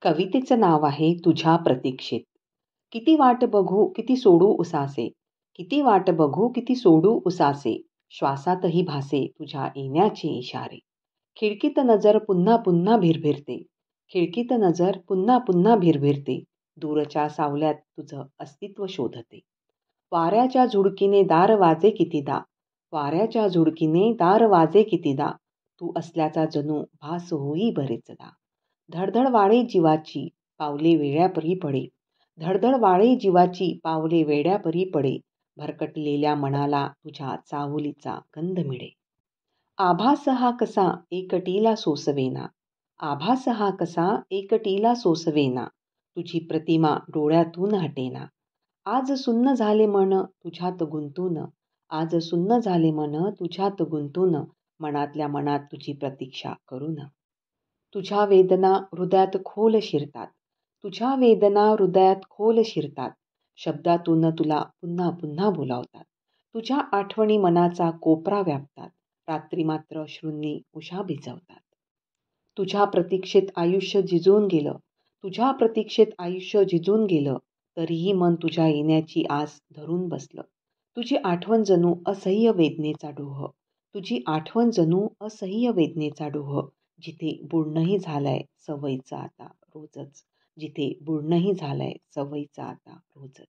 कवितेचं नाव आहे तुझ्या प्रतीक्षेत. किती वाट बघू किती सोडू उसासे, किती वाट बघू किती सोडू उसासे, श्वासातही भासे तुझ्या येण्याचे इशारे. खिडकीत नजर पुन्हा पुन्हा भिरभिरते, खिडकीत नजर पुन्हा पुन्हा भिरभिरते, दूरच्या सावल्यात तुझं अस्तित्व शोधते. वाऱ्याच्या झुळकीने दार वाजे कितीदा, वाऱ्याच्या झुळकीने दार वाजे कितीदा, तू असल्याचा जणू भास होई बरेचदा. धडधड वाळे जीवाची पावले वेड्यापरी पडे, धडधड वाळे जीवाची पावले वेड्यापरी पडे, भरकटलेल्या मनाला तुझ्या चाहुलीचा गंध मिळे. आभास हा कसा एकटीला सोसवेना, आभास हा कसा एकटीला सोसवेना, तुझी प्रतिमा डोळ्यातून हटेना. आज सुन्न झाले मन तुझ्यात गुंतून, आज सुन्न झाले मन तुझ्यात गुंतून, मनातल्या मनात तुझी प्रतीक्षा करून. तुझ्या वेदना हृदयात खोल शिरतात, तुझ्या वेदना हृदयात खोल शिरतात, शब्दातून तुला पुन्हा पुन्हा बोलावतात. तुझ्या आठवणी मनाचा कोपरा व्यापतात, रात्री मात्र अश्रूंनी उशा भिजवतात. तुझ्या प्रतीक्षेत आयुष्य झिजून गेलं, तुझ्या प्रतीक्षेत आयुष्य झिजून गेलं, तरीही मन तुझ्या येण्याची आस धरून बसलं. तुझी आठवण जणू असह्य वेदनेचा डोह, तुझी आठवण जणू असह्य वेदनेचा डोह, जिथे बुडणंही झालंय सवयीचं आता रोजच, जिथे बुडणंही झालंय सवयीचं आता रोजच.